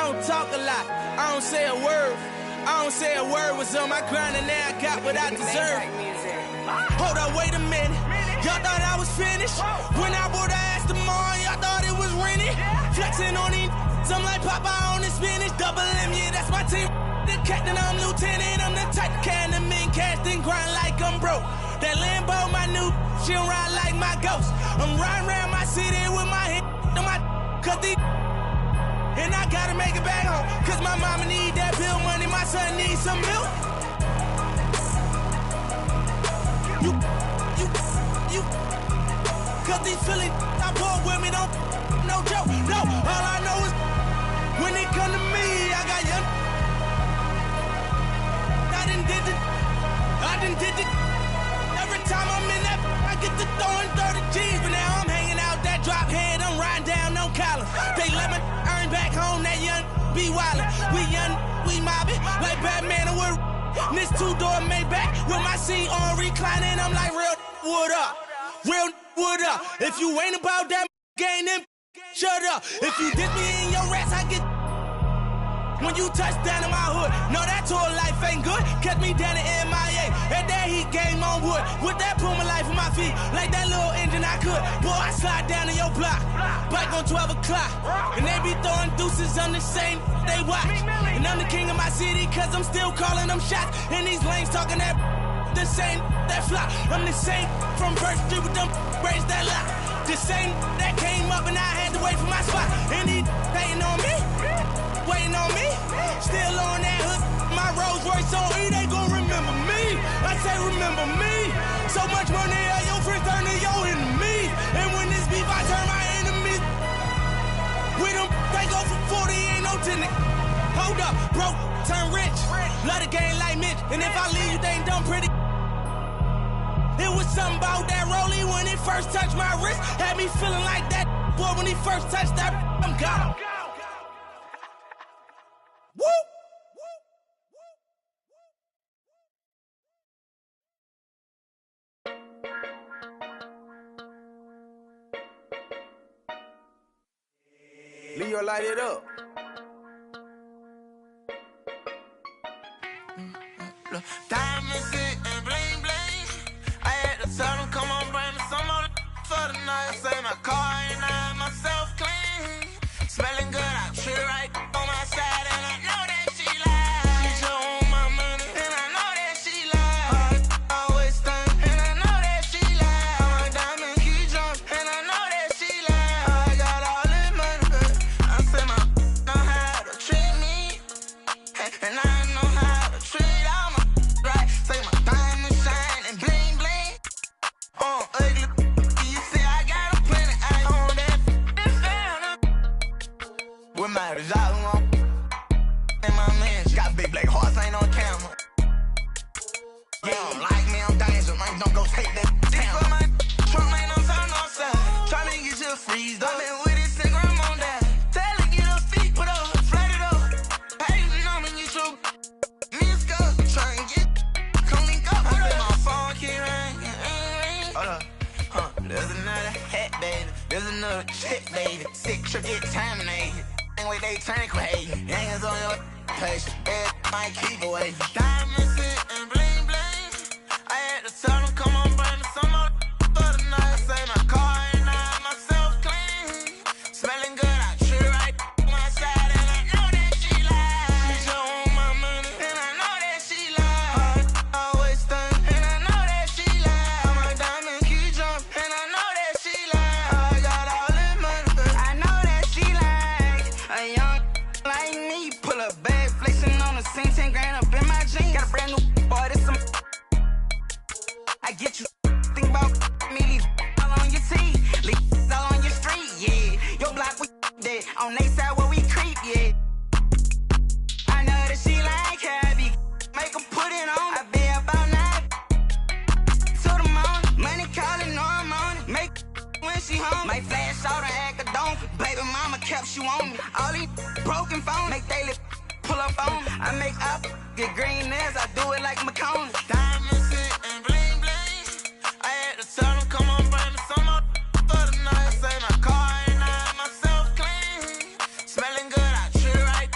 I don't talk a lot, I don't say a word. I don't say a word, was on my grind and now I got what I deserve. Hold up, wait a minute. Y'all thought I was finished. When I bought the ass tomorrow, y'all thought it was rented. Flexing on these, I'm like Popeye on the spinach. Double M, yeah, that's my team. The captain, I'm lieutenant. I'm the type of can the men cast and grind like I'm broke. That Lambo, my new, she don't ride like my ghost. I'm riding around my city with my head on my, cause these, and I gotta make it back home. Cause my mama need that bill money, my son needs some milk. You, cause these Philly I bought with me don't, no joke. No, all I know is when they come to me, I got young. I done did it. Every time I'm in that, I get to throwing 30 G's, but now I'm hanging out that drop head, I'm riding down no collar. They let me earn back home, that young be wildin'. We young, we mobbin', like Batman and we're this two-door Maybach with my seat on reclining. I'm like, real wood up, real wood up. If you ain't about that game, then shut up. If you diss me in your rats, I get when you touch down in my hood. No, that tour life ain't good. Catch me down in MIA. That day he game on wood. With that Puma life on my feet. Like that little engine I could. Boy, I slide down in your block. Bike on 12 o'clock. And they be throwing deuces on the same they watch. And I'm the king of my city cause I'm still calling them shots. And these lanes talking that the same that flop. I'm the same from Birch Street with them braids that lock. The same that came up and I had to wait for my spot. And he hating on me. Waiting on me, still on that hood. My Rolls Royce on E, they gon' remember me. I say remember me. So much money, your friends turn to your enemy. And when this beef, I turn my enemies. With them, they go for 40, ain't no tenant. Hold up, broke, turn rich. Love the game like Mitch. And if I leave, you think done pretty. It was something about that rollie when it first touched my wrist. Had me feeling like that boy when he first touched that. I'm gone. Woo! Leo, light it up. Diamonds and bling bling. I had to tell them, come on, bring me some more for the night. Say my car ain't I myself clean. Smelling good, I treat her right on my side, and I know that she lies. She just want my money, and I know that she lies. Always think, and I know that she lies. I'm a diamond, keep drunk, and I know that she lies. I got all this money, but I say my know how to treat me, and I know how to treat all my right. Say my diamond shine and bling bling. Ugly, you see I got a plenty. I own that. With my result on and my man, she got big black hearts, ain't on camera. You don't like me, I'm danger, man, don't go take that down. For my trunk, ain't no time, no side. Tryna get you freezed up. Been with it, Instagram on that. Tell her, get her feet, put her, flat it up. Hey, you know me, you true. Miss girl, tryna get, come link up. I say my phone keep ringing. Hold up, there's another hat, baby. There's another chick, baby. Sick trip, get terminated. Way they turn crazy. Hands on your page, head might keep away. Diamonds and bling bling. I had to tell them, come on, bring me some more for the night. Say my car ain't I myself clean. Smelling good, I treat her right on my side, and I know that she lies. She just want my money, and I know that she lies. Always think, and I know that she lies. I'm a diamond, keep drunk, and I know that she lies. I got all this money, but I know that she lies. A young like me, pull a bag, flexing on the scene, 10 grand up in my jeans. Got a brand new boy, this some. I get you think about me, leave all on your teeth, leave all on your street, yeah. Your block we dead, on they side where we creep, yeah. I know that she like heavy, make her put it on. I be about 9 to the morning, money calling, no I'm on it. Make when she home, might flash out and act a donkey. Baby mama kept you on me. All these broken phones make daily pull up on me. I make up, get green nails, I do it like McCone. Diamonds and bling bling. I had to tell them, come on, bring me some more for the night. Say my car ain't I myself clean. Smelling good, I treat her right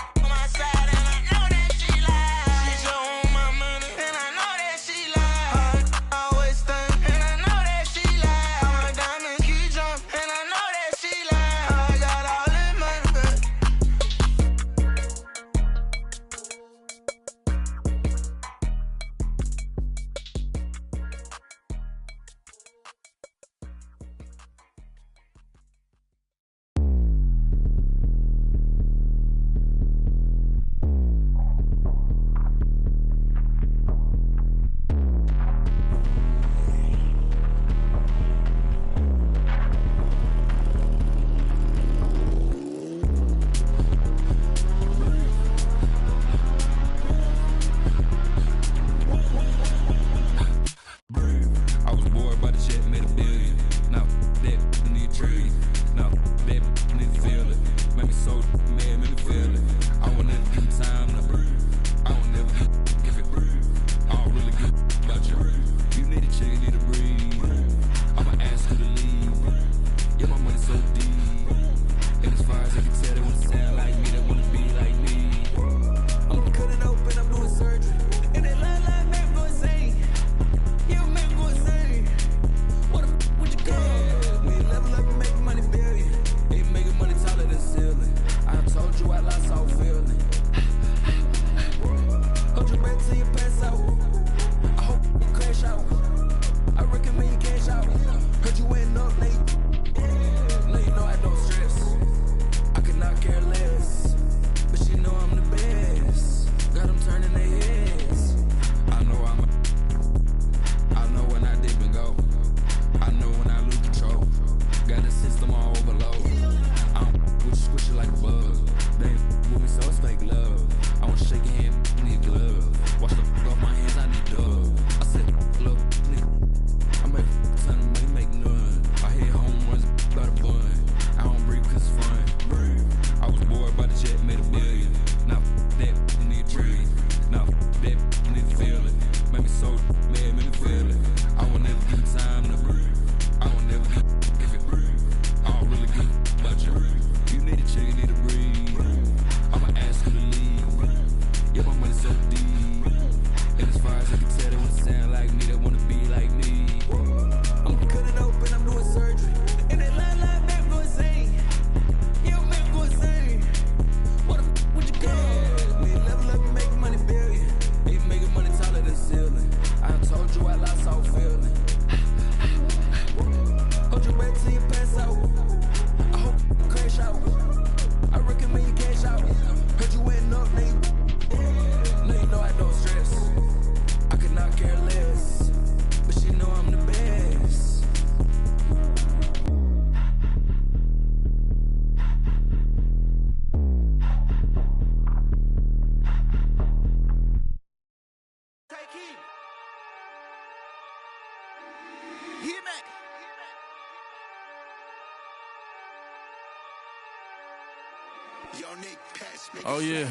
Oh yeah.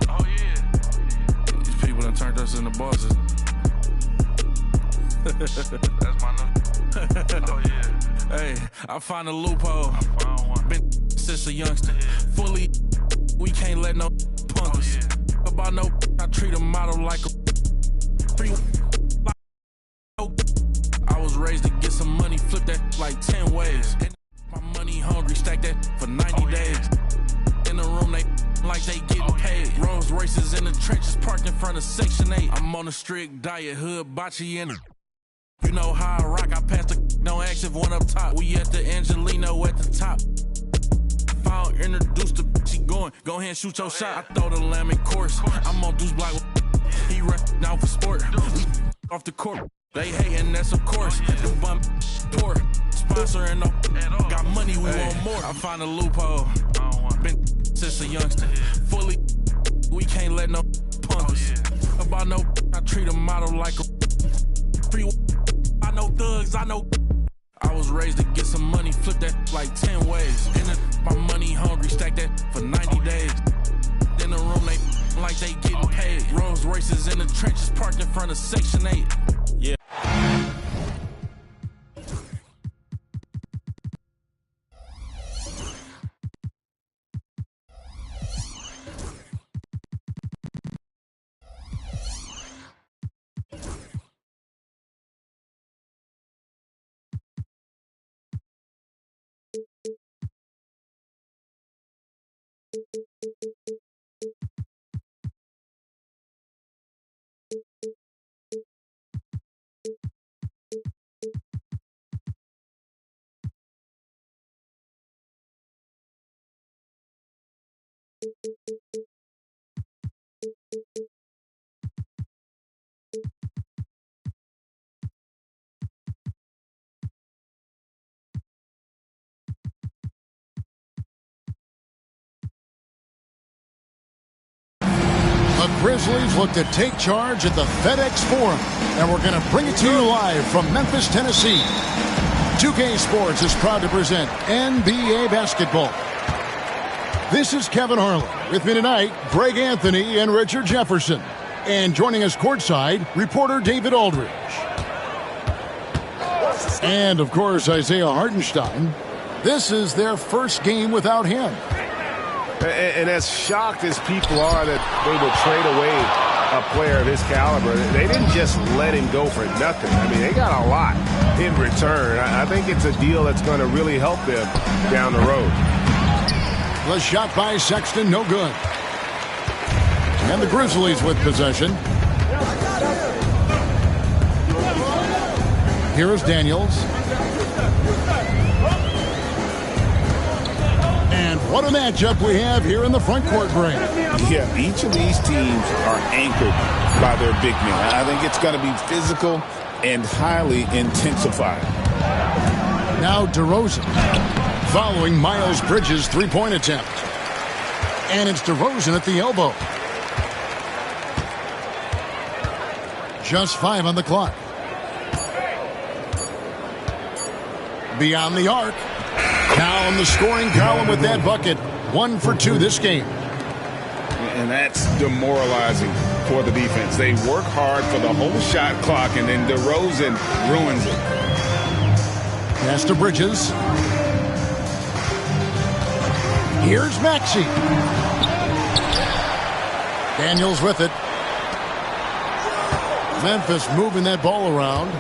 Oh yeah. These people done turned us into bosses. That's my new. Oh yeah. Hey, I found a loophole. I found one. Been since a youngster. Fully, we can't let no punk us. About no, I treat a model like a free. I was raised to get some money, flip that like 10 ways. My money hungry, stack that for 90 days. In the room, they like they getting paid. Rolls Royces in the trenches, parked in front of Section 8. I'm on a strict diet, hood, bocce in it. You know how I rock, I pass the don't ask if one up top. We at the Angelino at the top. Found introduced to she going, go ahead and shoot your shot. I throw the lamb in course, I'm on Deuce Block. He rest now for sport. Off the court, they hating, that's of course. The bum poor, sponsoring no. Got money, we want more. I find a loophole. Been since a youngster. Fully, we can't let no punk us. About no, I treat a model like a free. I know thugs, I know. I was raised to get some money, flip that like 10 ways. And my money hungry, stack that for 90 days. In the room, they like they getting paid. Rolls Royces in the trenches, parked in front of Section 8. Yeah. The Grizzlies look to take charge at the FedEx Forum, and we're going to bring it to you live from Memphis, Tennessee. 2K Sports is proud to present NBA basketball. This is Kevin Harlan. With me tonight, Greg Anthony and Richard Jefferson. And joining us courtside, reporter David Aldridge. And, of course, Isaiah Hartenstein. This is their first game without him. And as shocked as people are that they would trade away a player of his caliber, they didn't just let him go for nothing. I mean, they got a lot in return. I think it's a deal that's going to really help them down the road. The shot by Sexton, no good. And the Grizzlies with possession. Here is Daniels. And what a matchup we have here in the front court break. Yeah, each of these teams are anchored by their big men. I think it's going to be physical and highly intensified. Now DeRozan following Miles Bridges' three-point attempt. And it's DeRozan at the elbow. Just 5 on the clock. Beyond the arc. Now in the scoring column with that bucket. 1 for 2 this game. And that's demoralizing for the defense. They work hard for the whole shot clock, and then DeRozan ruins it. Pass to Bridges. Here's Maxey. Daniels with it. Memphis moving that ball around.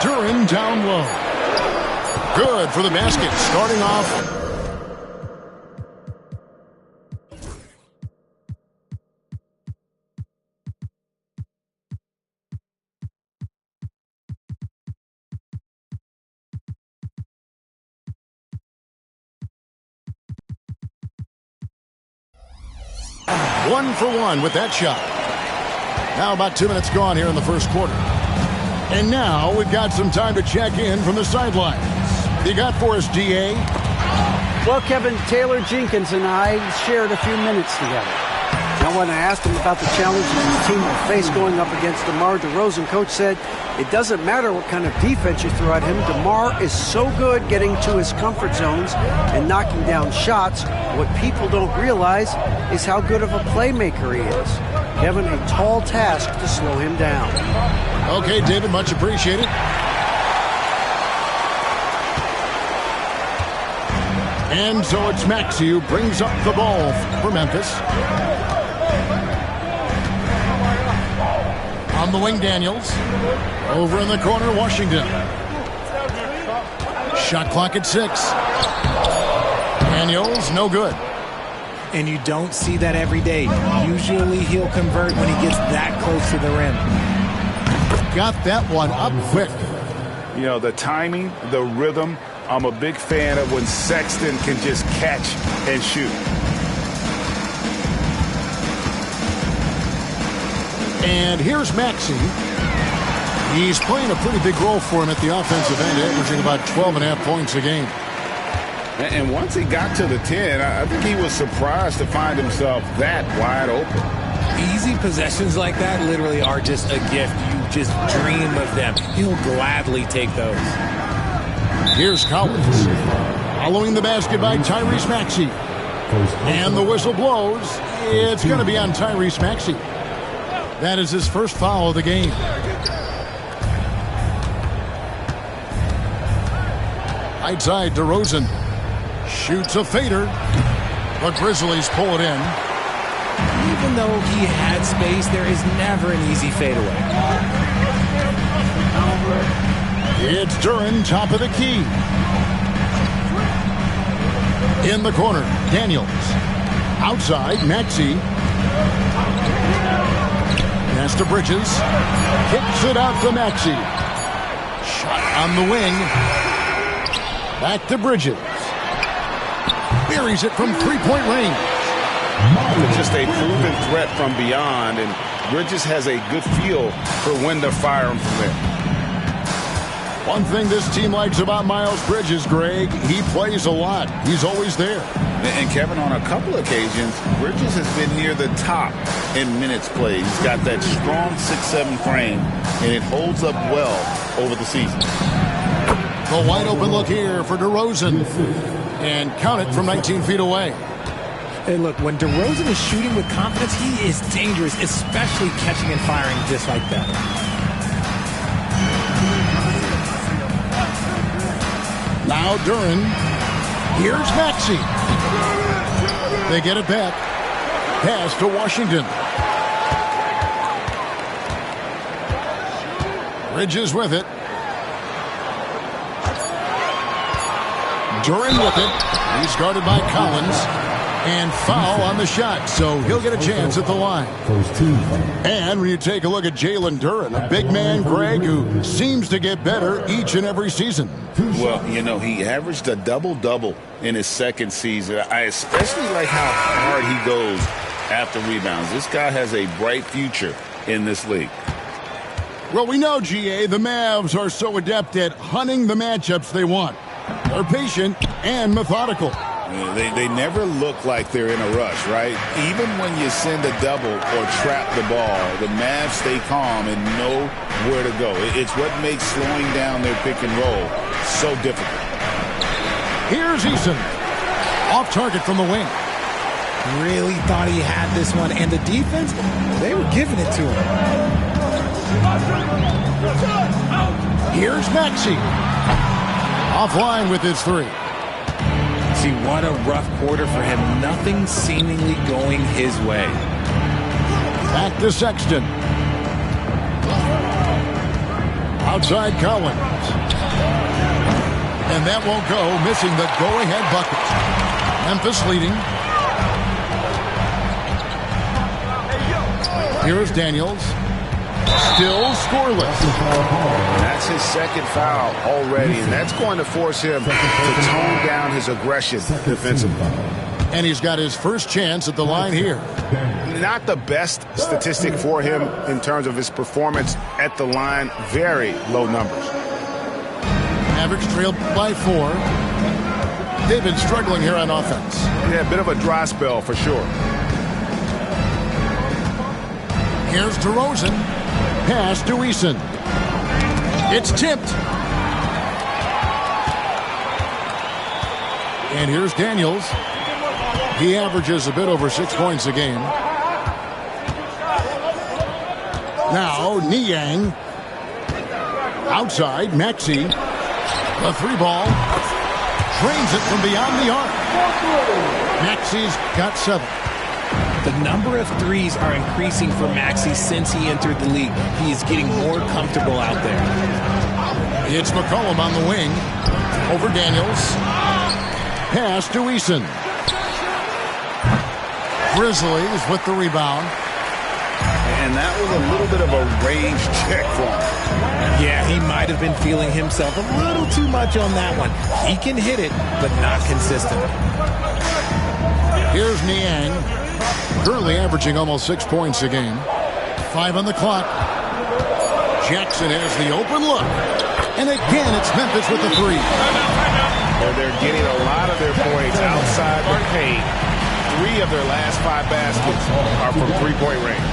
Duran down low. Good for the basket. Starting off. One for one with that shot. Now about 2 minutes gone here in the first quarter. And now we've got some time to check in from the sidelines. You got for us, D.A.? Well, Kevin, Taylor Jenkins and I shared a few minutes together. Now, when I asked him about the challenges his team will face going up against DeMar DeRozan, Coach said it doesn't matter what kind of defense you throw at him. DeMar is so good getting to his comfort zones and knocking down shots. What people don't realize is how good of a playmaker he is. Having a tall task to slow him down. Okay, David, much appreciated. And so it's Maxey who brings up the ball for Memphis. On the wing, Daniels. Over in the corner, Washington. Shot clock at 6. Daniels, no good. And you don't see that every day. Usually he'll convert when he gets that close to the rim. Got that one up quick. You know, the timing, the rhythm. I'm a big fan of when Sexton can just catch and shoot. And here's Maxey. He's playing a pretty big role for him at the offensive end, averaging about 12.5 points a game. And once he got to the 10, I think he was surprised to find himself that wide open. Easy possessions like that literally are just a gift. You just dream of them. He'll gladly take those. Here's Collins. Following the basket by Tyrese Maxey. And the whistle blows. It's going to be on Tyrese Maxey. That is his first foul of the game. Right side, DeRozan shoots a fader. The Grizzlies pull it in. Even though he had space, there is never an easy fadeaway. It's Duren, top of the key. In the corner, Daniels. Outside, Maxey. Pass to Bridges. Kicks it out to Maxey. Shot on the wing. Back to Bridges. Buries it from three-point range. Just a proven threat from beyond, and Bridges has a good feel for when to fire him from there. One thing this team likes about Miles Bridges, Greg, he plays a lot. He's always there. And Kevin, on a couple occasions, Bridges has been near the top in minutes played. He's got that strong 6'7" frame, and it holds up well over the season. The wide open look here for DeRozan. And count it from 19 feet away. And look, when DeRozan is shooting with confidence, he is dangerous, especially catching and firing just like that. Now Duren. Here's Maxey. They get it back. Pass to Washington. Bridges with it. Duren with it. He's guarded by Collins. And foul on the shot, so he'll get a chance at the line. And when you take a look at Jalen Duren, a big man, Greg, who seems to get better each and every season. Well, you know, he averaged a double-double in his second season. I especially like how hard he goes after rebounds. This guy has a bright future in this league. Well, we know, GA, the Mavs are so adept at hunting the matchups they want. They're patient and methodical. They never look like they're in a rush, right? Even when you send a double or trap the ball, the Mavs stay calm and know where to go. It's what makes slowing down their pick and roll so difficult. Here's Eason. Off target from the wing. Really thought he had this one. And the defense, they were giving it to him. Here's Maxey. Offline with his three. See, what a rough quarter for him. Nothing seemingly going his way. Back to Sexton. Outside Collins. And that won't go, missing the go-ahead bucket. Memphis leading. Here's Daniels. Still scoreless. That's his second foul already, and that's going to force him to tone down his aggression defensively. And he's got his first chance at the line here. Not the best statistic for him in terms of his performance at the line. Very low numbers. Mavericks trailed by 4. They've been struggling here on offense. Yeah, a bit of a dry spell for sure. Here's DeRozan. Pass to Eason. It's tipped. And here's Daniels. He averages a bit over 6 points a game. Now, Niang. Outside, Maxey. The 3-ball. Drains it from beyond the arc. Maxey's got 7. The number of threes are increasing for Maxey since he entered the league. He is getting more comfortable out there. It's McCollum on the wing. Over Daniels. Pass to Eason. Grizzlies with the rebound. And that was a little bit of a rage check for him. Yeah, he might have been feeling himself a little too much on that one. He can hit it, but not consistent. Here's Niang. Currently averaging almost 6 points a game. 5 on the clock. Jackson has the open look. And again, it's Memphis with the 3. They're getting a lot of their points outside the paint. 3 of their last 5 baskets are from three-point range.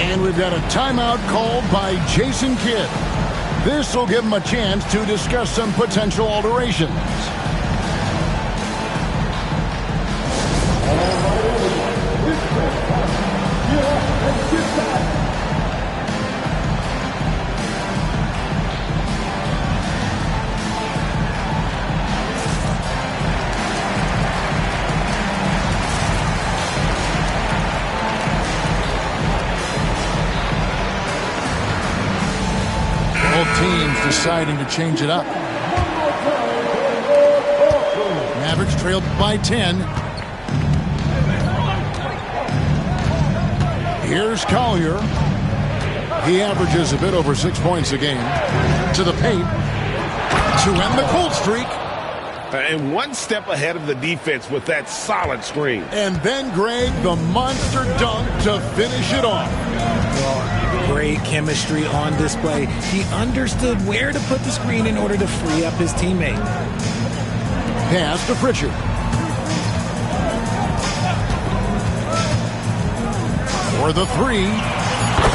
And we've got a timeout called by Jason Kidd. This will give him a chance to discuss some potential alterations. Both teams deciding to change it up. Mavericks trailed by 10. Here's Collier. He averages a bit over 6 points a game. To the paint. To end the cold streak. And one step ahead of the defense with that solid screen. And then, Greg, the monster dunk to finish it off. Great chemistry on display. He understood where to put the screen in order to free up his teammate. Pass to Pritchard. For the 3.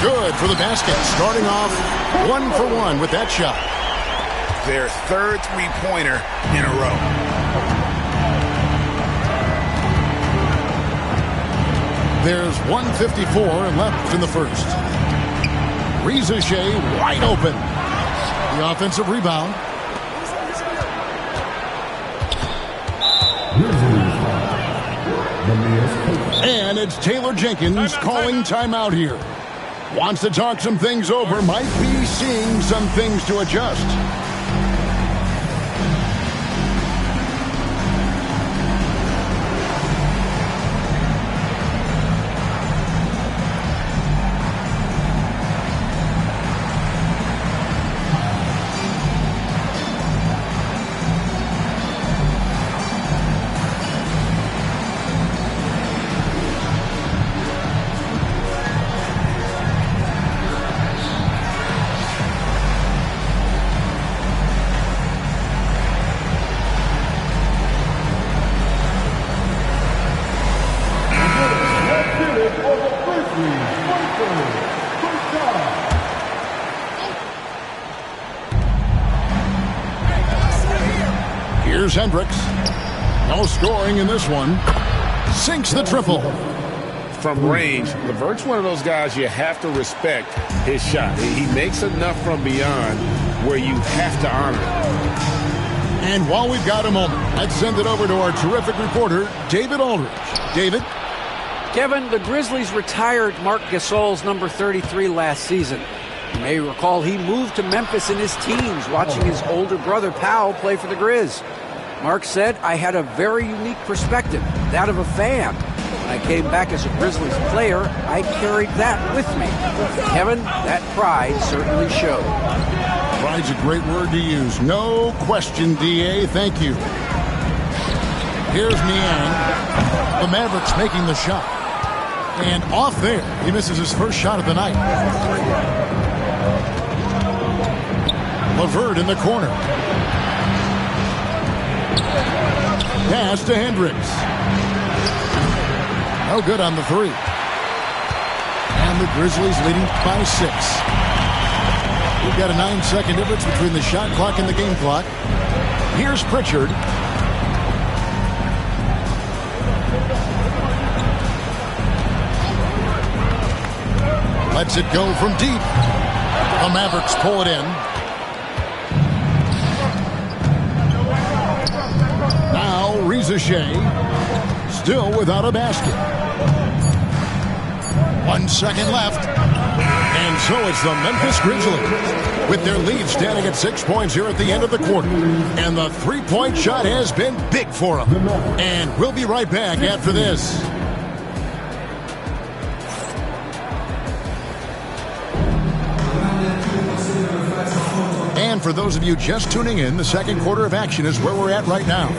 Good for the basket. Starting off 1 for 1 with that shot. Their third three-pointer in a row. There's 1:54 left in the first. Reza Shea wide open. The offensive rebound. And it's Taylor Jenkins calling timeout here. Wants to talk some things over. Might be seeing some things to adjust. Here's Hendricks. No scoring in this one. Sinks the triple. From range, LeVert's one of those guys you have to respect his shot. He makes enough from beyond where you have to honor it. And while we've got a moment, let's send it over to our terrific reporter, David Aldridge. David? Kevin, the Grizzlies retired Marc Gasol's number 33 last season. You may recall he moved to Memphis in his teens, watching his older brother Powell play for the Grizz. Mark said, I had a very unique perspective, that of a fan. When I came back as a Grizzlies player, I carried that with me. Kevin, that pride certainly showed. Pride's a great word to use. No question, D.A. Thank you. Here's Niang. The Mavericks making the shot. And off there, he misses his first shot of the night. LeVert in the corner. Pass to Hendricks. No good on the 3. And And the Grizzlies leading by 6. We've got a 9-second difference between the shot clock and the game clock. Here's Pritchard. Lets it go from deep. The Mavericks pull it in. Now Reza Shea still without a basket. 1 second left. And so it's the Memphis Grizzlies with their lead standing at 6 points here at the end of the quarter. And the three-point shot has been big for them. And we'll be right back after this. And for those of you just tuning in, the second quarter of action is where we're at right now.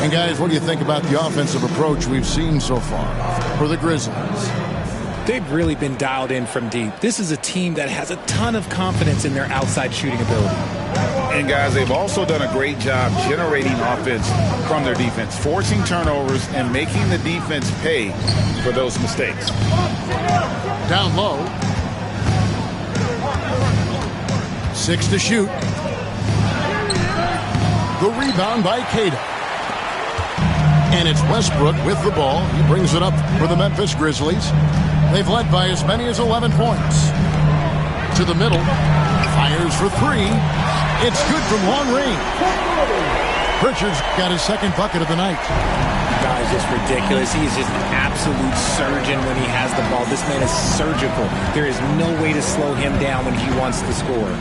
And guys, what do you think about the offensive approach we've seen so far for the Grizzlies? They've really been dialed in from deep. This is a team that has a ton of confidence in their outside shooting ability. And guys, they've also done a great job generating offense from their defense, forcing turnovers and making the defense pay for those mistakes. Down low. 6 to shoot. The rebound by Cato. And it's Westbrook with the ball. He brings it up for the Memphis Grizzlies. They've led by as many as 11 points. To the middle. Fires for 3. It's good from long range. Pritchard's got his second bucket of the night. Guys, just ridiculous. He is just an absolute surgeon when he has the ball. This man is surgical. There is no way to slow him down when he wants to score.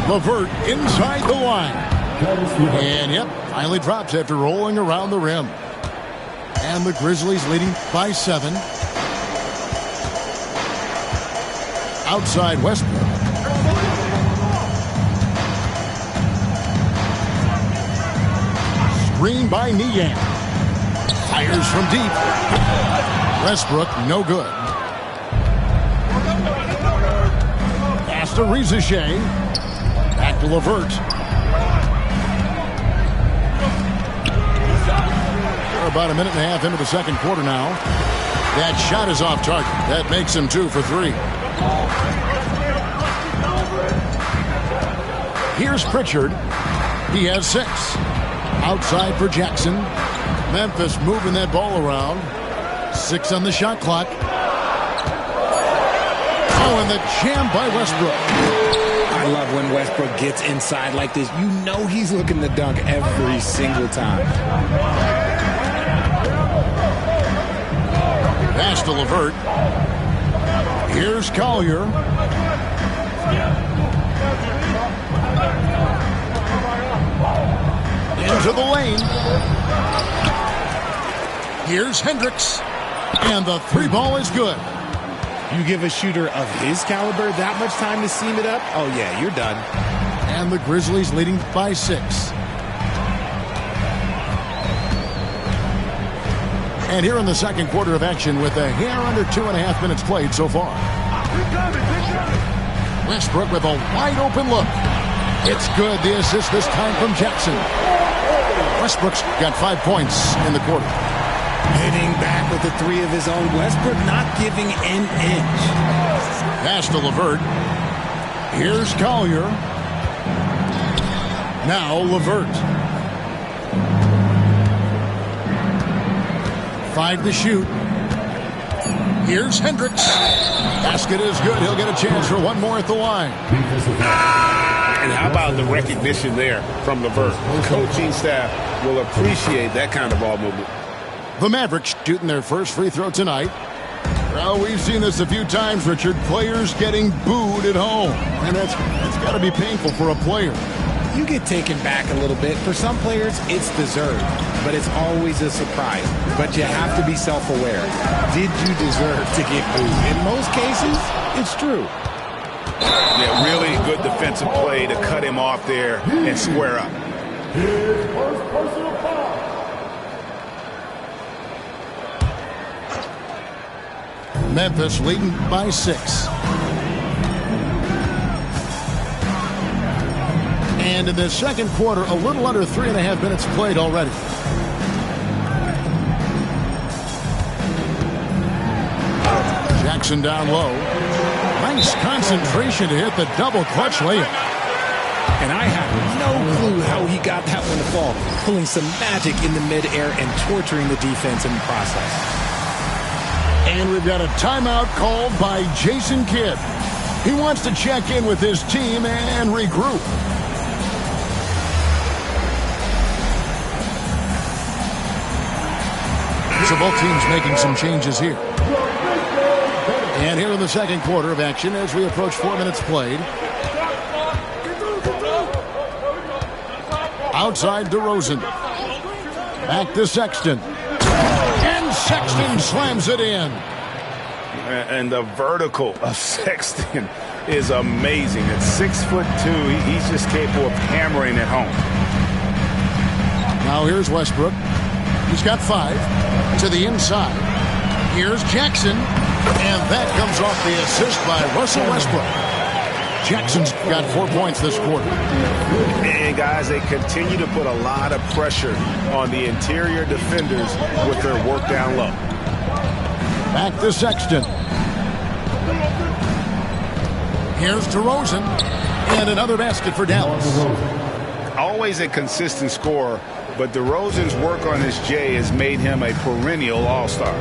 LeVert inside the line. And, yep, finally drops after rolling around the rim. And the Grizzlies leading by 7. Outside Westbrook. Screen by Niang. Fires from deep. Westbrook, no good. Pass to Reza Shea. Back to LeVert. We're about a minute and a half into the second quarter now. That shot is off target. That makes him 2 for 3. Here's Pritchard. He has 6. Outside for Jackson. Memphis moving that ball around. 6 on the shot clock. Oh, and the jam by Westbrook. I love when Westbrook gets inside like this. You know he's looking to dunk every single time. Pass to LeVert. Here's Collier. Into the lane. Here's Hendricks. And the 3 ball is good. You give a shooter of his caliber that much time to seam it up? Oh, yeah, you're done. And the Grizzlies leading by 6. And here in the second quarter of action with a hair under 2.5 minutes played so far. Westbrook with a wide open look. It's good. The assist this time from Jackson. Westbrook's got 5 points in the quarter. Hitting back with the 3 of his own. Westbrook not giving an inch. Pass to LeVert. Here's Collier. Now LeVert. 5 to shoot. Here's Hendricks. Basket is good. He'll get a chance for one more at the line. And how about the recognition there from LeVert? The coaching staff will appreciate that kind of ball movement. The Mavericks shooting their first free throw tonight. Well, we've seen this a few times, Richard. Players getting booed at home. And that's got to be painful for a player. You get taken back a little bit. For some players, it's deserved. But it's always a surprise. But you have to be self-aware. Did you deserve to get booed? In most cases, it's true. Yeah, really good defensive play to cut him off there and square up. Memphis leading by 6. And in the second quarter, a little under 3.5 minutes played already. Jackson down low. Nice concentration to hit the double clutch layup. And I have no clue how he got that one to fall. Pulling some magic in the midair and torturing the defense in the process. And we've got a timeout called by Jason Kidd. He wants to check in with his team and regroup. So both teams making some changes here. And here in the second quarter of action as we approach 4 minutes played. Outside DeRozan. Back to Sexton. And Sexton slams it in. And the vertical of Sexton is amazing. At 6'2", he's just capable of hammering it home. Now here's Westbrook. He's got 5 to the inside. Here's Jackson. And that comes off the assist by Russell Westbrook. Jackson's got 4 points this quarter. And guys, they continue to put a lot of pressure on the interior defenders with their work down low. Back to Sexton. Here's DeRozan. And another basket for Dallas. Always a consistent scorer, but DeRozan's work on his J has made him a perennial all-star.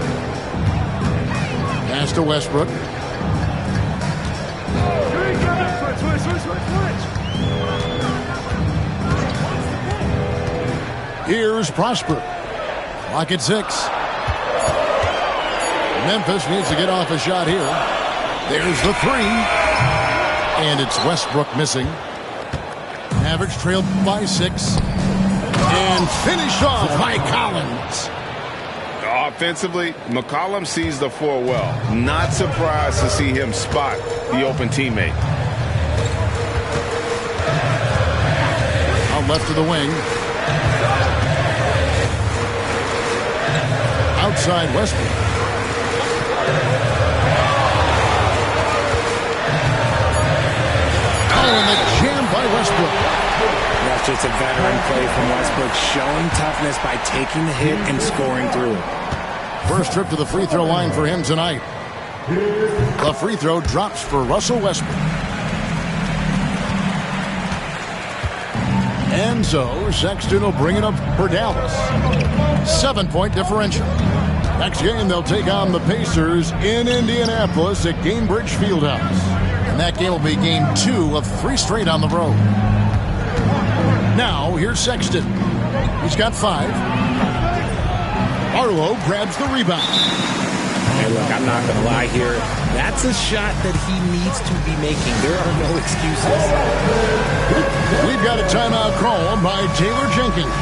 Pass to Westbrook. Here's Prosper. Clock at 6. Memphis needs to get off a shot here. There's the 3. And it's Westbrook missing. Mavericks trailed by 6. And finished off by Collins. Offensively, McCollum sees the floor well. Not surprised to see him spot the open teammate. Out left to the wing. Outside Westbrook. Oh, and the jam by Westbrook. That's just a veteran play from Westbrook, showing toughness by taking the hit and scoring through. First trip to the free throw line for him tonight. The free throw drops for Russell Westbrook. And so Sexton will bring it up for Dallas. 7-point differential. Next game they'll take on the Pacers in Indianapolis at Gainbridge Fieldhouse. And that game will be game 2 of 3 straight on the road. Now here's Sexton. He's got 5. Arlo grabs the rebound. Hey, look, I'm not going to lie here. That's a shot that he needs to be making. There are no excuses. We've got a timeout call by Taylor Jenkins.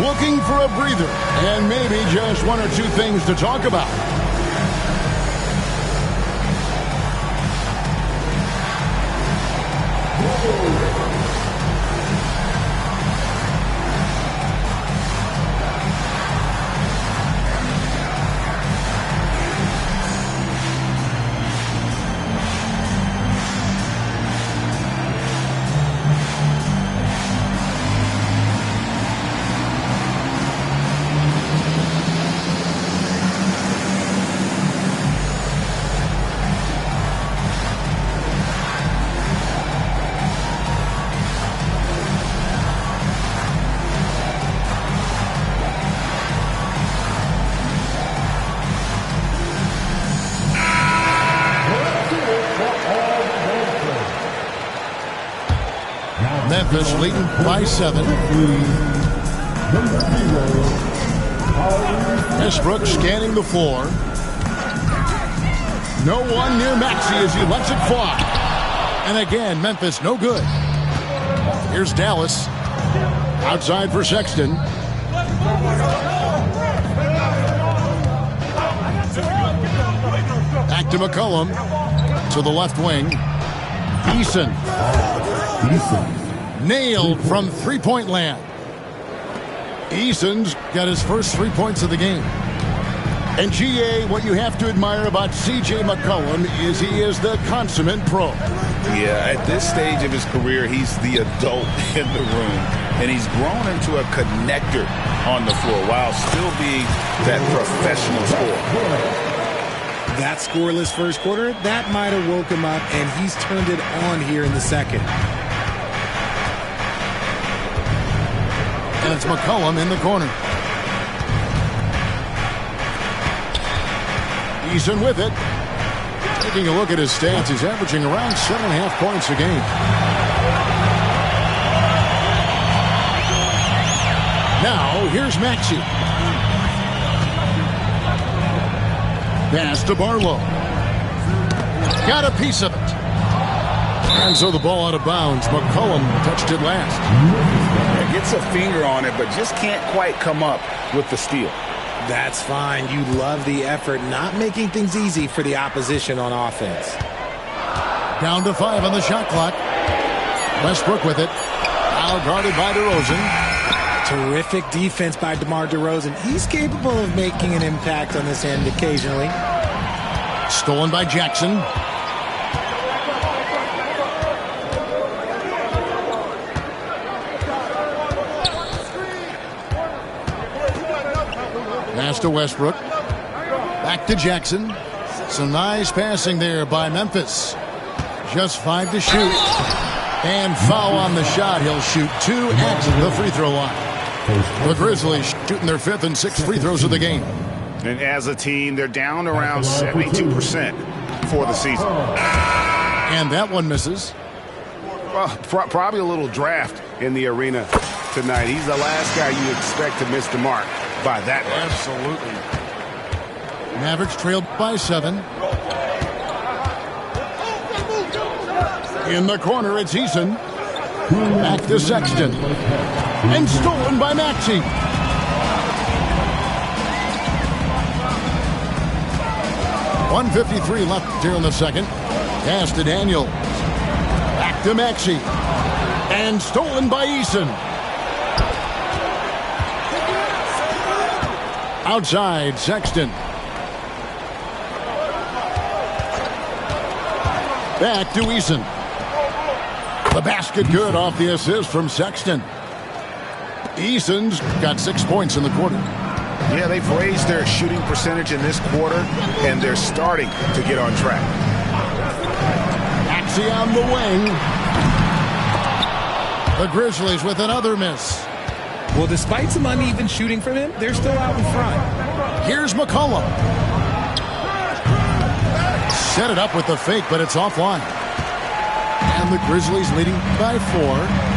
Looking for a breather and maybe just 1 or 2 things to talk about. Memphis leading by 7. Westbrook scanning the floor. No one near Maxey as he lets it fly. And again, Memphis no good. Here's Dallas. Outside for Sexton. Back to McCollum. To the left wing. Eason. Nailed from three-point land. Eason's got his first 3 points of the game. And GA, what you have to admire about C.J. McCollum is he is the consummate pro. Yeah, at this stage of his career, he's the adult in the room. And he's grown into a connector on the floor while still being that professional scorer. That scoreless first quarter, that might have woke him up, and he's turned it on here in the second. And it's McCollum in the corner. Eason with it. Taking a look at his stats, he's averaging around 7.5 points a game. Now, here's Maxey. Pass to Barlow. Got a piece of it. And so the ball out of bounds. McCollum touched it last. Gets a finger on it, but just can't quite come up with the steal. That's fine. You love the effort, not making things easy for the opposition on offense. Down to 5 on the shot clock. Westbrook with it. Now guarded by DeRozan. Terrific defense by DeMar DeRozan. He's capable of making an impact on this end occasionally. Stolen by Jackson. Pass to Westbrook. Back to Jackson. Some nice passing there by Memphis. Just 5 to shoot. And foul on the shot. He'll shoot 2 at the free throw line. The Grizzlies shooting their 5th and 6th free throws of the game. And as a team, they're down around 72% for the season. And that one misses. Well, probably a little draft in the arena tonight. He's the last guy you expect to miss the mark by that much. Absolutely. Mavericks trailed by 7. In the corner, it's Eason. Back to Sexton. And stolen by Maxey. .153 left here in the second. Pass to Daniels. Back to Maxey. And stolen by Eason. Outside, Sexton. Back to Eason. The basket good off the assist from Sexton. Eason's got 6 points in the quarter. Yeah, they've raised their shooting percentage in this quarter, and they're starting to get on track. Maxey on the wing. The Grizzlies with another miss. Well, despite some uneven shooting from him, they're still out in front. Here's McCollum. Set it up with the fake, but it's offline. And the Grizzlies leading by 4.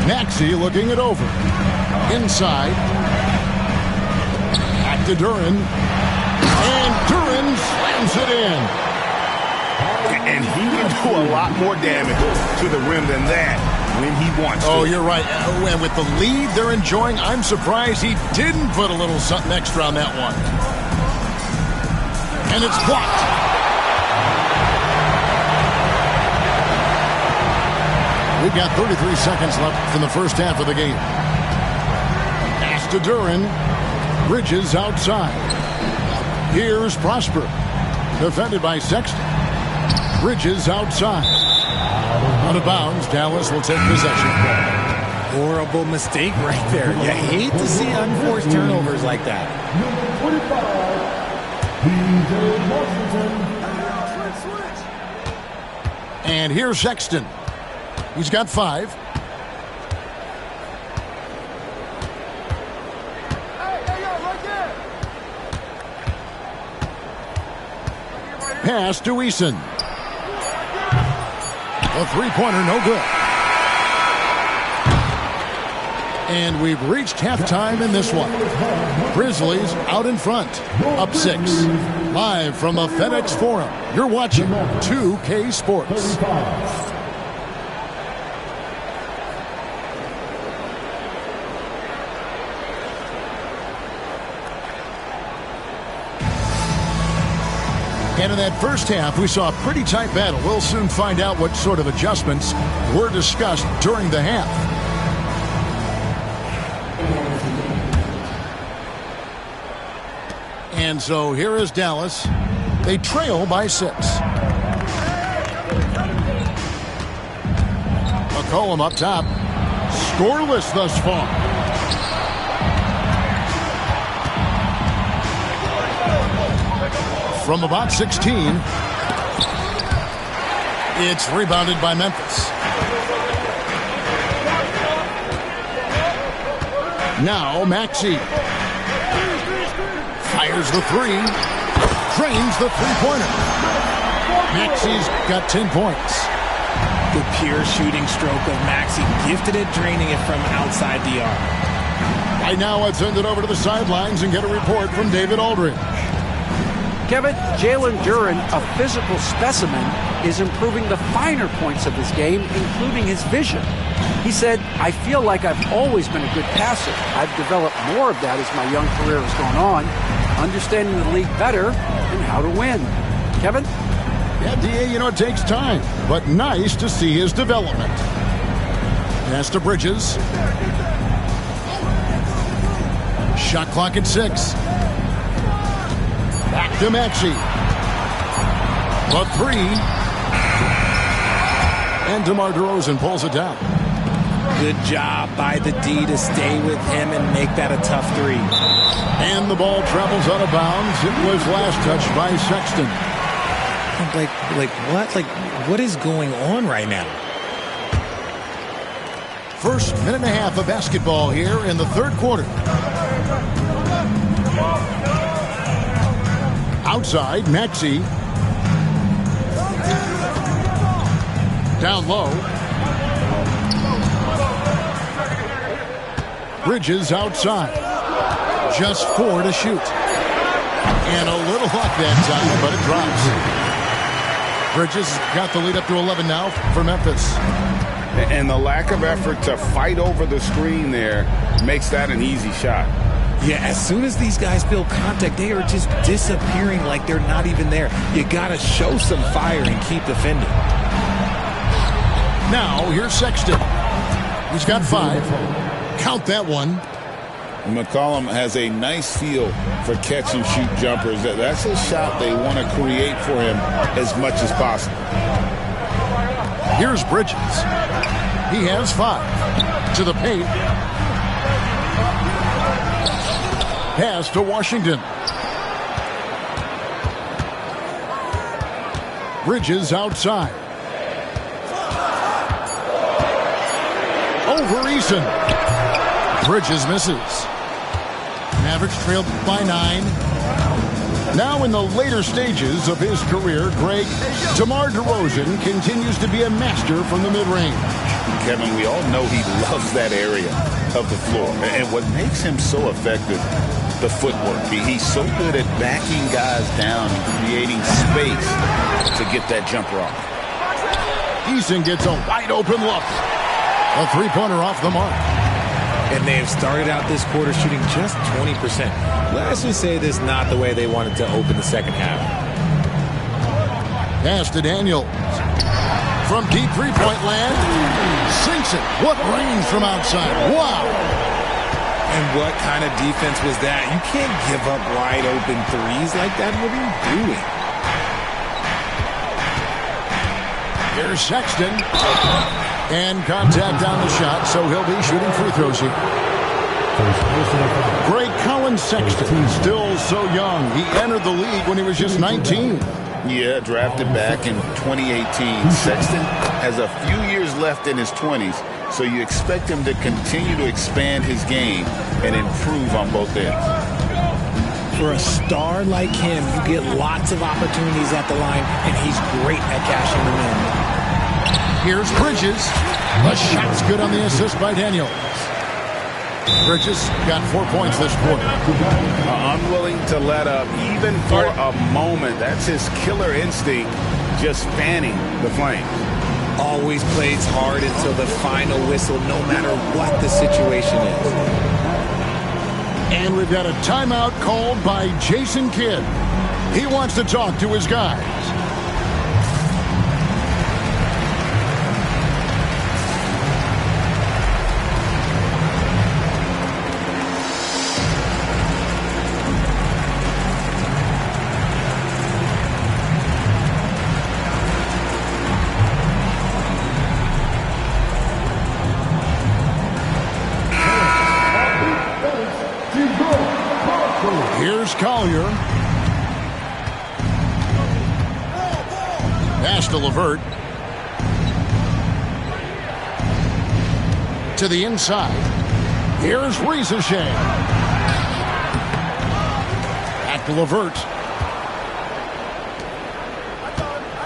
Maxey looking it over. Inside. Back to Duren. And Duren slams it in. And he can do a lot more damage to the rim than that when he wants to. Oh, you're right. And with the lead they're enjoying, I'm surprised he didn't put a little something extra on that one. And it's blocked. We've got 33 seconds left in the first half of the game. Pass to Duren. Bridges outside. Here's Prosper. Defended by Sexton. Bridges outside. Out of bounds. Dallas will take possession. Horrible mistake right there. You hate to see unforced turnovers like that. And here's Sexton. He's got 5. Pass to Eason. A three-pointer, no good. And we've reached halftime in this one. Grizzlies out in front, up 6. Live from the FedEx Forum, you're watching 2K Sports. And in that first half, we saw a pretty tight battle. We'll soon find out what sort of adjustments were discussed during the half. And so here is Dallas. They trail by 6. McCollum up top. Scoreless thus far. from about 16. It's rebounded by Memphis. Now Maxey fires the three. Drains the three-pointer. Maxey's got 10 points. The pure shooting stroke of Maxey, gifted at draining it from outside the arc. Right now, let's send it over to the sidelines and get a report from David Aldridge. Kevin, Jalen Duren, a physical specimen, is improving the finer points of his game, including his vision. He said, I feel like I've always been a good passer. I've developed more of that as my young career has gone on, understanding the league better and how to win. Kevin? Yeah, D.A., it takes time, but nice to see his development. Pass to Bridges. Shot clock at 6. Back to Maxey. The three. And DeMar DeRozan pulls it down. Good job by the D to stay with him and make that a tough three. And the ball travels out of bounds. It was last touched by Sexton. What is going on right now? First minute and a half of basketball here in the third quarter. Outside, Maxey. Down low. Bridges outside. Just 4 to shoot. And a little luck that time, but it drops. Bridges got the lead up to 11 now for Memphis. And the lack of effort to fight over the screen there makes that an easy shot. Yeah, as soon as these guys feel contact, they are just disappearing like they're not even there. You got to show some fire and keep defending. Now, here's Sexton. He's got 5. Count that one. McCollum has a nice feel for catch-and-shoot jumpers. That's a shot they want to create for him as much as possible. Here's Bridges. He has 5. To the paint. Pass to Washington. Bridges outside. Over Eason. Bridges misses. Mavericks trailed by 9. Now in the later stages of his career, Greg, DeMar DeRozan continues to be a master from the mid-range. Kevin, we all know he loves that area of the floor. And what makes him so effective, the footwork. He's so good at backing guys down and creating space to get that jumper off. Eason gets a wide open look. A three-pointer off the mark. And they have started out this quarter shooting just 20%. Let's just say this is not the way they wanted to open the second half. Pass to Daniels. From deep three-point land. Sinks it. What range from outside. Wow. And what kind of defense was that? You can't give up wide open threes like that. What are you doing? Here's Sexton. And contact on the shot, so he'll be shooting free throws here. Greg Colin Sexton, still so young. He entered the league when he was just 19. Yeah, drafted back in 2018. Sexton has a few years left in his 20s, so you expect him to continue to expand his game and improve on both ends. For a star like him, you get lots of opportunities at the line, and he's great at cashing them in. Here's Bridges. The shot's good on the assist by Daniels. Bridges got 4 points this quarter. Unwilling to let up even for a moment. That's his killer instinct, just fanning the flames. Always plays hard until the final whistle, no matter what the situation is. And we've got a timeout called by Jason Kidd. He wants to talk to his guys. Here's Collier. Pass to LeVert. To the inside. Here's Ricochet. Back to LeVert.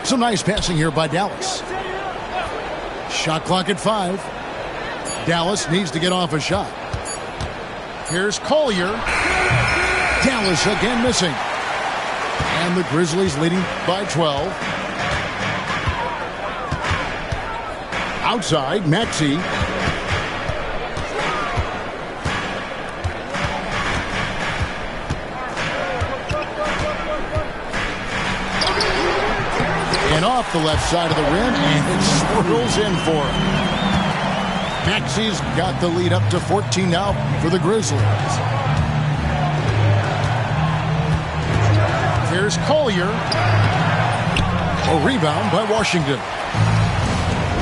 Some nice passing here by Dallas. Shot clock at 5. Dallas needs to get off a shot. Here's Collier. Dallas again missing. And the Grizzlies leading by 12. Outside, Maxey. And off the left side of the rim, and it swirls in for him. Maxey's got the lead up to 14 now for the Grizzlies. Here's Collier. A rebound by Washington.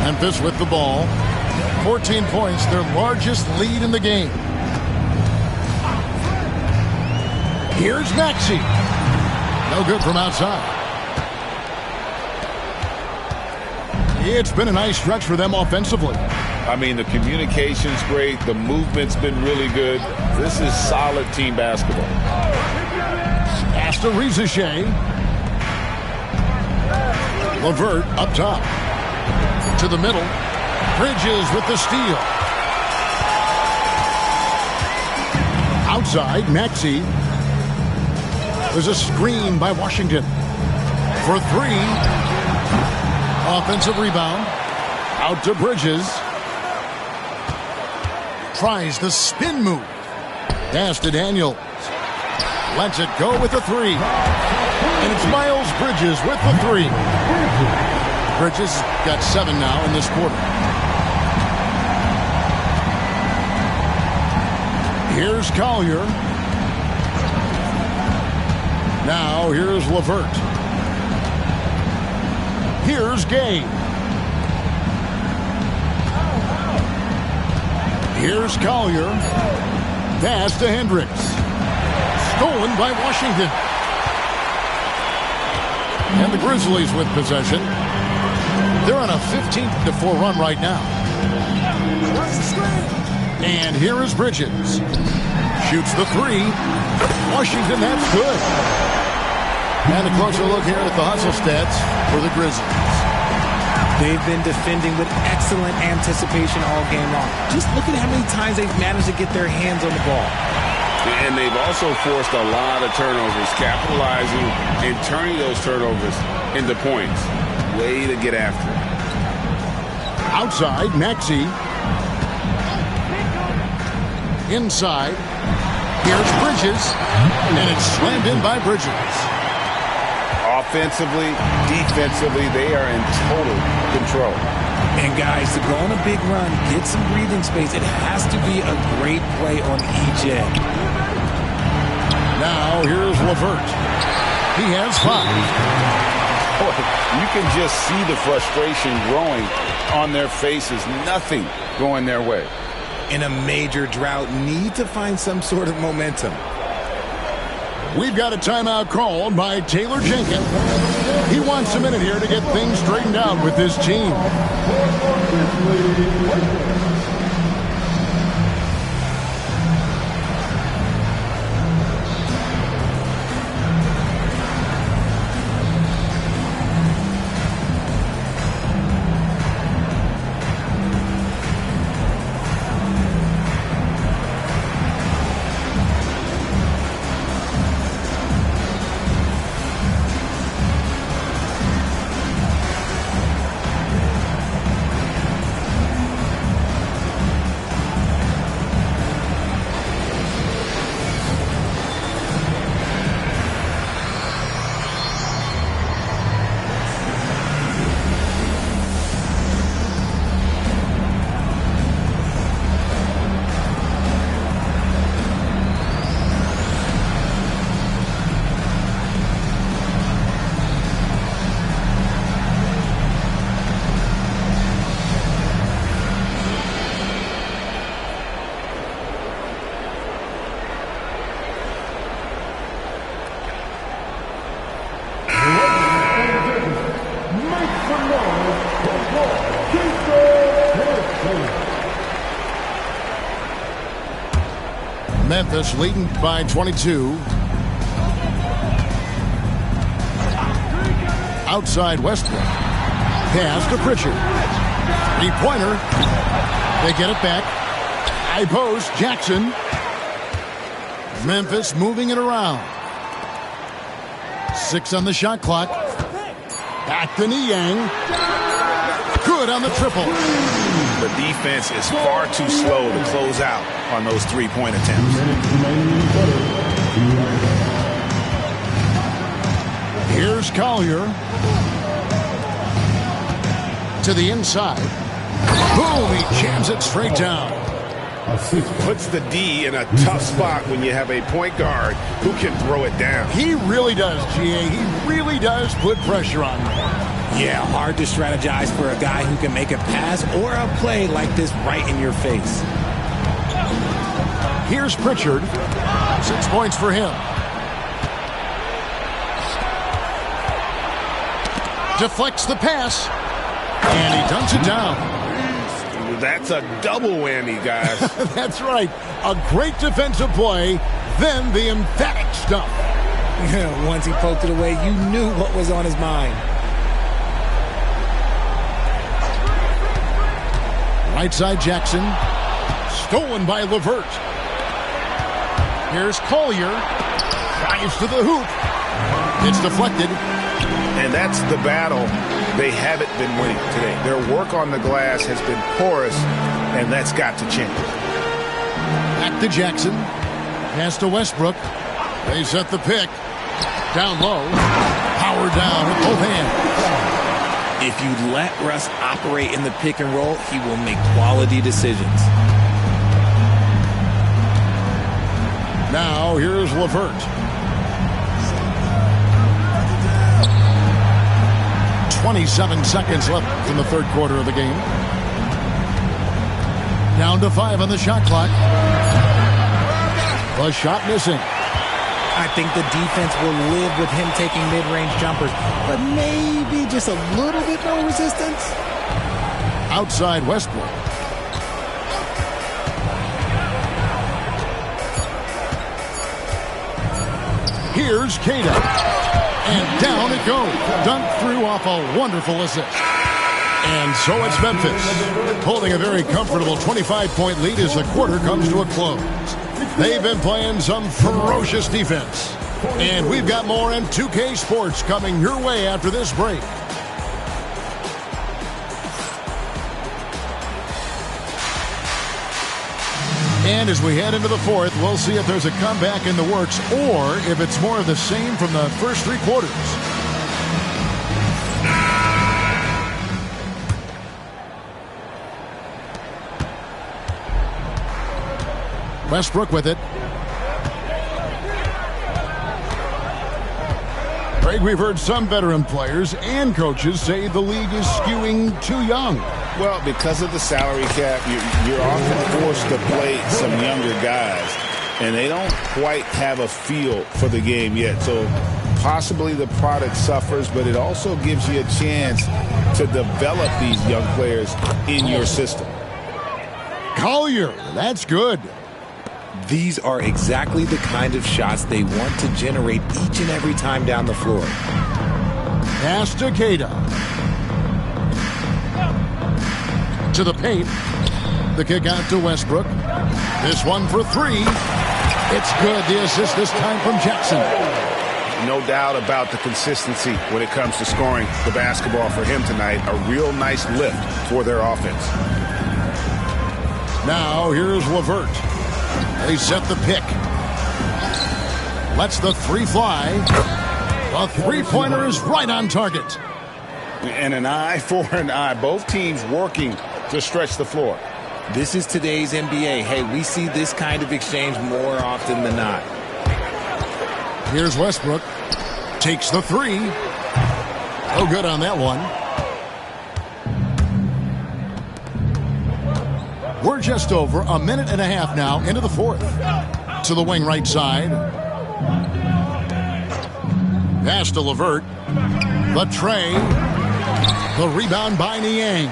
Memphis with the ball. 14 points, their largest lead in the game. Here's Maxey. No good from outside. It's been a nice stretch for them offensively. I mean, the communication's great. The movement's been really good. This is solid team basketball. Pass to Ricochet. LeVert up top. To the middle. Bridges with the steal. Outside, Maxey. There's a screen by Washington. For 3. Offensive rebound. Out to Bridges. Tries the spin move. Pass to Daniels. Lets it go with the 3. And it's Miles Bridges with the 3. Bridges got 7 now in this quarter. Here's Collier. Now here's LeVert. Here's Gay. Here's Collier. Pass to Hendricks. Stolen by Washington. And the Grizzlies with possession. They're on a 15-4 run right now. And here is Bridges. Shoots the 3. Washington, that's good. And a closer look here at the hustle stats for the Grizzlies. They've been defending with excellent anticipation all game long. Just look at how many times they've managed to get their hands on the ball. And they've also forced a lot of turnovers, capitalizing and turning those turnovers into points. Way to get after it. Outside, Maxey. Inside. Here's Bridges. And it's slammed in by Bridges. Offensively, defensively, they are in total control. And guys, to go on a big run, get some breathing space, it has to be a great play on each end. Now here's LeVert. He has 5. Boy, you can just see the frustration growing on their faces. Nothing going their way. In a major drought, need to find some sort of momentum. We've got a timeout called by Taylor Jenkins. He wants a minute here to get things straightened out with his team. Memphis leading by 22. Outside Westbrook. Pass to Pritchard. Three-pointer. They get it back. High post, Jackson. Memphis moving it around. 6 on the shot clock. Back to Niang. Good on the triple. The defense is far too slow to close out on those three-point attempts. Here's Collier. To the inside. Boom, he jams it straight down. Puts the D in a tough spot when you have a point guard who can throw it down. He really does, GA. He really does put pressure on him. Yeah, hard to strategize for a guy who can make a pass or a play like this right in your face. Here's Pritchard. 6 points for him. Deflects the pass. And he dunks it down. That's a double whammy, guys. That's right. A great defensive play, then the emphatic stuff. Once he poked it away, you knew what was on his mind. Right side Jackson. Stolen by LeVert. Here's Collier. Drives to the hoop. It's deflected. And that's the battle they haven't been winning today. Their work on the glass has been porous, and that's got to change. Back to Jackson. Pass to Westbrook. They set the pick. Down low. Power down with both hands. If you let Russ operate in the pick and roll, he will make quality decisions. Now here's LeVert. 27 seconds left in the third quarter of the game. Down to 5 on the shot clock. The shot missing. I think the defense will live with him taking mid-range jumpers, but maybe just a little bit more resistance. Outside Westbrook. Here's Cada. And down it goes. Dunked through off a wonderful assist. And so it's Memphis, holding a very comfortable 25-point lead as the quarter comes to a close. They've been playing some ferocious defense. And we've got more in 2K Sports coming your way after this break. And as we head into the fourth, we'll see if there's a comeback in the works or if it's more of the same from the first 3 quarters. Westbrook with it. Greg, we've heard some veteran players and coaches say the league is skewing too young. Well, because of the salary cap, you're often forced to play some younger guys, and they don't quite have a feel for the game yet. So possibly the product suffers, but it also gives you a chance to develop these young players in your system. Collier, that's good. These are exactly the kind of shots they want to generate each and every time down the floor. Pass to Cada. To the paint. The kick out to Westbrook. This one for 3. It's good. The assist this time from Jackson. No doubt about the consistency when it comes to scoring the basketball for him tonight. A real nice lift for their offense. Now here's LeVert. They set the pick. Lets the 3 fly. The three-pointer is right on target. And an eye for an eye. Both teams working to stretch the floor. This is today's NBA. Hey, we see this kind of exchange more often than not. Here's Westbrook. Takes the 3. Oh, good on that one. We're just over a minute and a half now into the fourth. To the wing right side. Pass to LeVert. The tray. The rebound by Niang.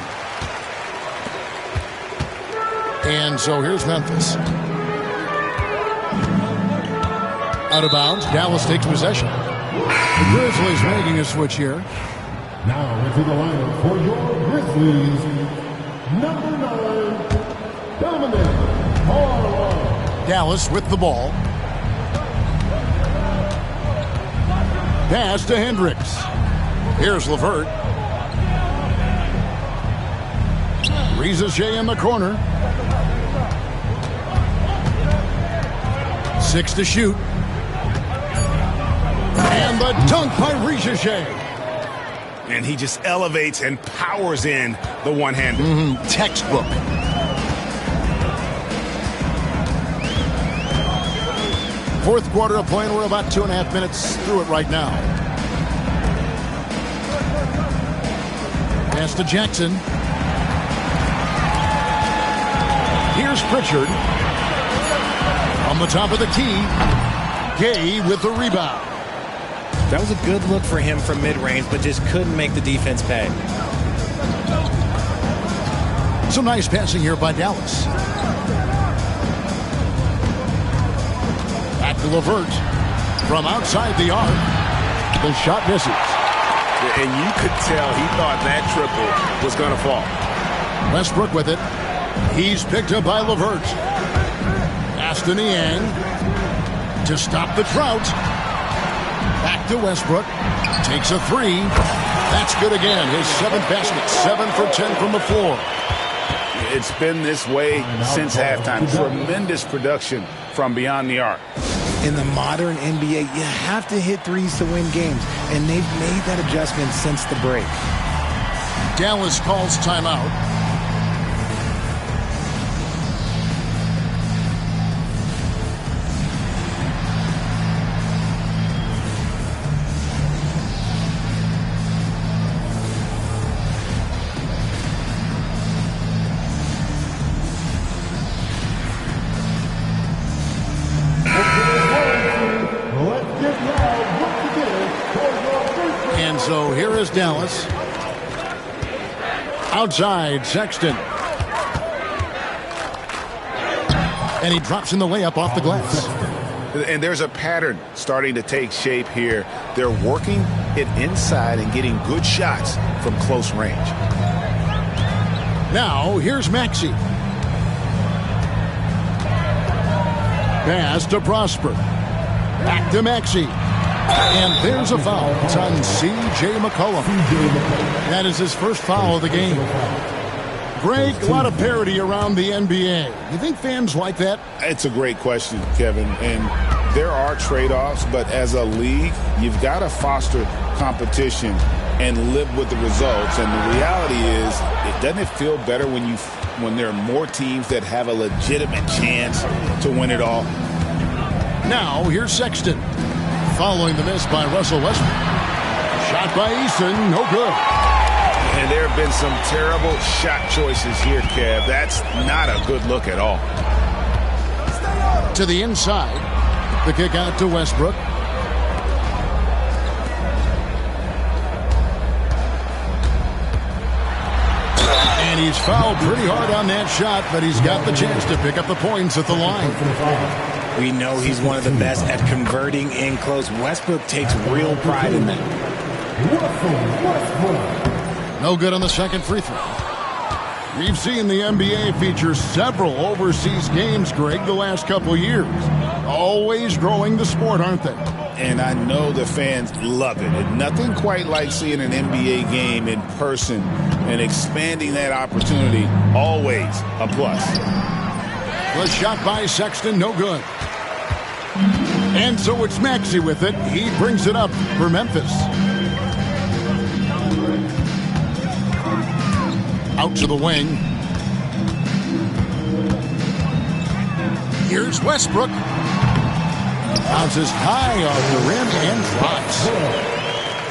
And so here's Memphis. Out of bounds. Dallas takes possession. The Grizzlies making a switch here. Now into the lineup for your Grizzlies, number 9, Dominic Harlan. Dallas with the ball. Pass to Hendricks. Here's LeVert. Rizachet in the corner. 6 to shoot. And the dunk by Rizachet. And he just elevates and powers in the one-hander. Textbook. Fourth quarter of play, and we're about 2.5 minutes through it right now. Pass to Jackson. Here's Pritchard. On the top of the key. Gay with the rebound. That was a good look for him from mid-range, but just couldn't make the defense pay. Some nice passing here by Dallas. Back to LeVert. From outside the arc. The shot misses. And you could tell he thought that triple was going to fall. Westbrook with it. He's picked up by LeVert. Pass to Niang. To stop the drought. Back to Westbrook. Takes a 3. That's good again. His 7th basket. 7 for 10 from the floor. It's been this way since halftime. Tremendous production from beyond the arc. In the modern NBA, you have to hit threes to win games, and they've made that adjustment since the break. Dallas calls timeout. So here is Dallas. Outside, Sexton. And he drops in the layup off the glass. And there's a pattern starting to take shape here. They're working it inside and getting good shots from close range. Now, here's Maxey. Pass to Prosper. Back to Maxey. And there's a foul. It's on C.J. McCollum. That is his first foul of the game. Greg, a lot of parity around the NBA. You think fans like that? It's a great question, Kevin. And there are trade-offs, but as a league, you've got to foster competition and live with the results. And the reality is, doesn't it feel better when there are more teams that have a legitimate chance to win it all? Now, here's Sexton. Following the miss by Russell Westbrook. Shot by Eason, no good. And there have been some terrible shot choices here, Kev. That's not a good look at all. To the inside. The kick out to Westbrook. And he's fouled pretty hard on that shot, but he's got the chance to pick up the points at the line. We know he's one of the best at converting in close. Westbrook takes real pride in that. No good on the second free throw. We've seen the NBA feature several overseas games, Greg, the last couple years. Always growing the sport, aren't they? And I know the fans love it. And nothing quite like seeing an NBA game in person and expanding that opportunity. Always a plus. The shot by Sexton, no good. And so it's Maxey with it. He brings it up for Memphis. Out to the wing. Here's Westbrook. Bounces high off the rim and drops.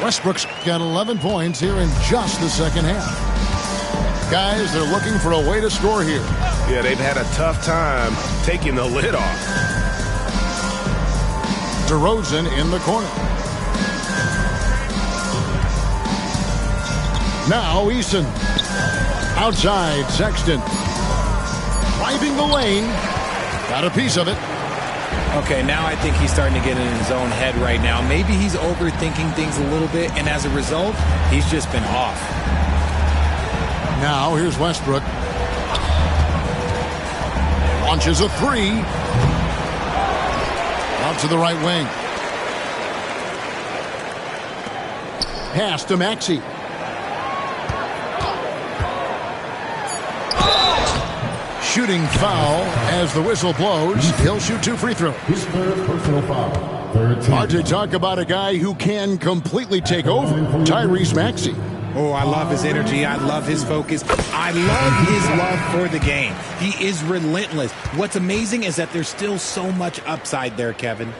Westbrook's got 11 points here in just the second half. Guys, they're looking for a way to score here. Yeah, they've had a tough time taking the lid off. DeRozan in the corner. Now Eason. Outside, Sexton. Driving the lane. Got a piece of it. Okay, now I think he's starting to get in his own head right now. Maybe he's overthinking things a little bit, and as a result, he's just been off. Now, here's Westbrook. Launches a three. Out to the right wing. Pass to Maxey. Shooting foul as the whistle blows. He'll shoot 2 free throws. His third personal foul. Third team. Hard to talk about a guy who can completely take over. Tyrese Maxey. Oh, I love his energy. I love his focus. I love his love for the game. He is relentless. What's amazing is that there's still so much upside there, Kevin.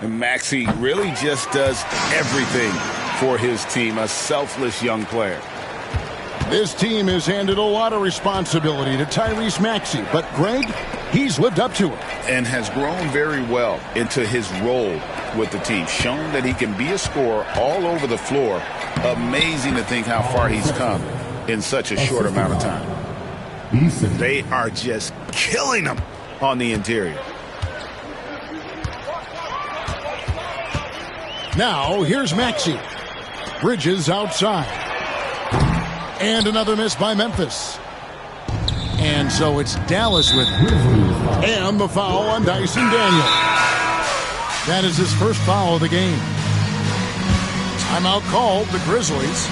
And Maxey really just does everything for his team. A selfless young player. This team has handed a lot of responsibility to Tyrese Maxey, but Greg, he's lived up to it. And has grown very well into his role with the team. Shown that he can be a scorer all over the floor. Amazing to think how far he's come in such a short amount of time. They are just killing him on the interior. Now, here's Maxey. Bridges outside. And another miss by Memphis. And so it's Dallas with it. And the foul on Dyson Daniels. That is his first foul of the game. Timeout called, the Grizzlies.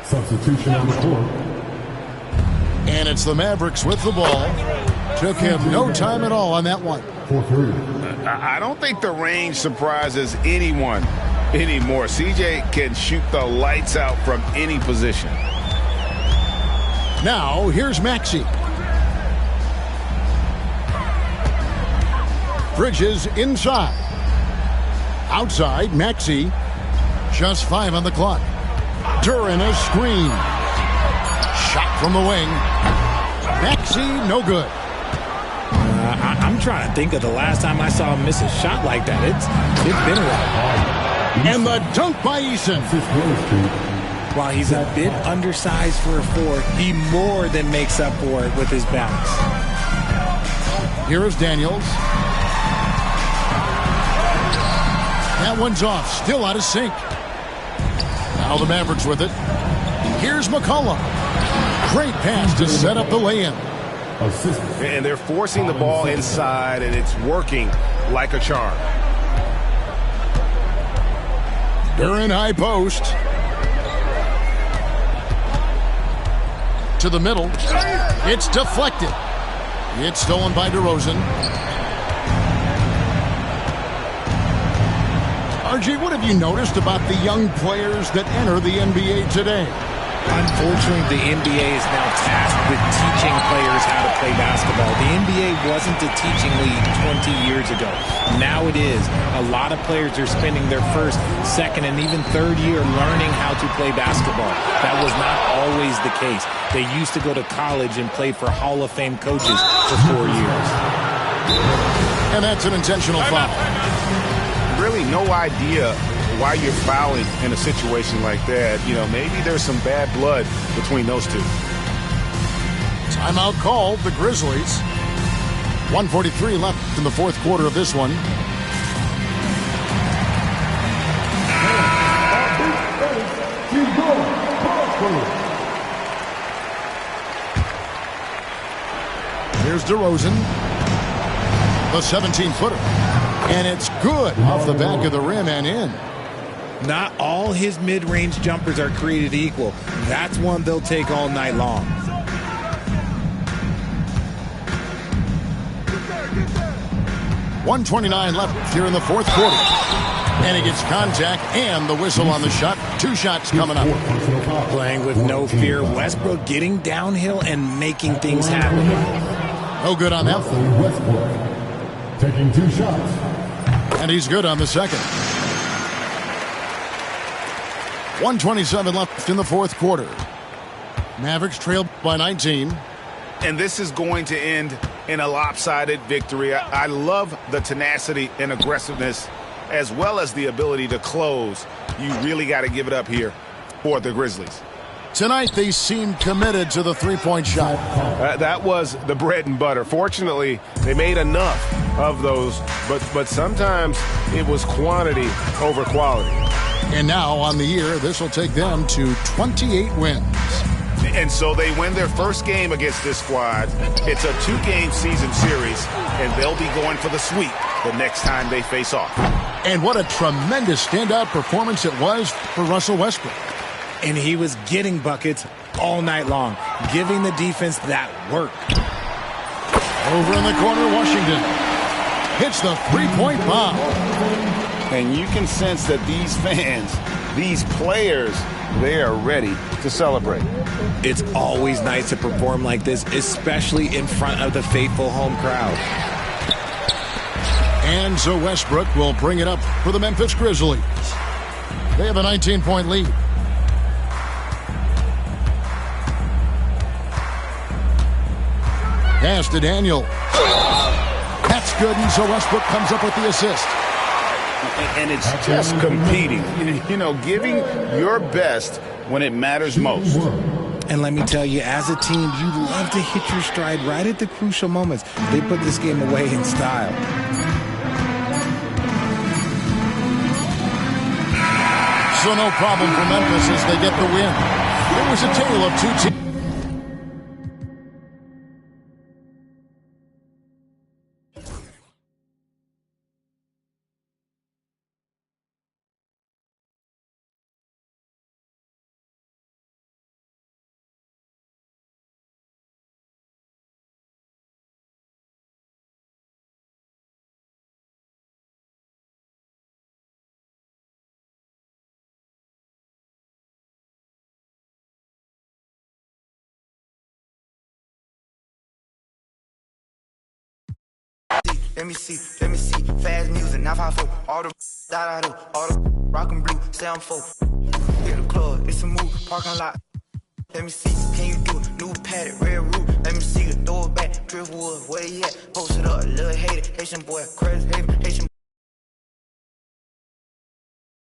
Substitution on the court. And it's the Mavericks with the ball. Took him no time at all on that one. 4-3. I don't think the range surprises anyone anymore. CJ can shoot the lights out from any position. Now, here's Maxey. Bridges inside. Outside, Maxey. Just 5 on the clock. Duran a screen. Shot from the wing. Maxey, no good. I'm trying to think of the last time I saw him miss a shot like that. It's been a while. And the dunk by Eason. While he's a bit undersized for a 4, he more than makes up for it with his bounce. Here is Daniels. That one's off. Still out of sync. Now the Mavericks with it. Here's McCollum. Great pass to set up the lay-in. And they're forcing the ball inside, and it's working like a charm. Duran high post. To the middle. It's deflected. It's stolen by DeRozan. RJ, what have you noticed about the young players that enter the NBA today? Unfortunately, the NBA is now tasked with teaching players how to play basketball. The NBA wasn't a teaching league 20 years ago. Now it is. A lot of players are spending their first, second, and even third year learning how to play basketball. That was not always the case. They used to go to college and play for Hall of Fame coaches for 4 years. And that's an intentional foul. Really no idea why you're fouling in a situation like that. You know, maybe there's some bad blood between those two. Timeout called, the Grizzlies. 1:43 left in the fourth quarter of this one. Here's DeRozan. The 17-footer. And it's good off the back of the rim and in. Not all his mid-range jumpers are created equal. That's one they'll take all night long. .129 left here in the fourth quarter. And he gets contact and the whistle on the shot. 2 shots coming up. Playing with no fear. Westbrook getting downhill and making things happen. No good on that one. Westbrook taking 2 shots. And he's good on the second. 1:27 left in the fourth quarter. Mavericks trailed by 19. And this is going to end in a lopsided victory. I love the tenacity and aggressiveness as well as the ability to close. You really got to give it up here for the Grizzlies. Tonight, they seemed committed to the three-point shot. That was the bread and butter. Fortunately, they made enough of those, but sometimes it was quantity over quality. And now, on the year, this will take them to 28 wins. And so they win their first game against this squad. It's a 2-game season series, and they'll be going for the sweep the next time they face off. And what a tremendous standout performance it was for Russell Westbrook. And he was getting buckets all night long, giving the defense that work. Over in the corner, Washington hits the three-point bomb. And you can sense that these fans, these players, they are ready to celebrate. It's always nice to perform like this, especially in front of the faithful home crowd. And so Westbrook will bring it up for the Memphis Grizzlies. They have a 19-point lead. Pass to Daniel. That's good, and so Westbrook comes up with the assist. And it's just competing, you know, giving your best when it matters most. And let me tell you, as a team, you love to hit your stride right at the crucial moments. They put this game away in style. So no problem for Memphis as they get the win. It was a tale of two teams. Let me see, fast music, 954, all the all the rock and blue, 7-4. Hit the club, it's a move, parking lot. Let me see, can you do it? New paddock, red roof. Let me see you throw it back, driftwood, where you at? Post it up, little hater, Haitian boy, crazy hater, Haitian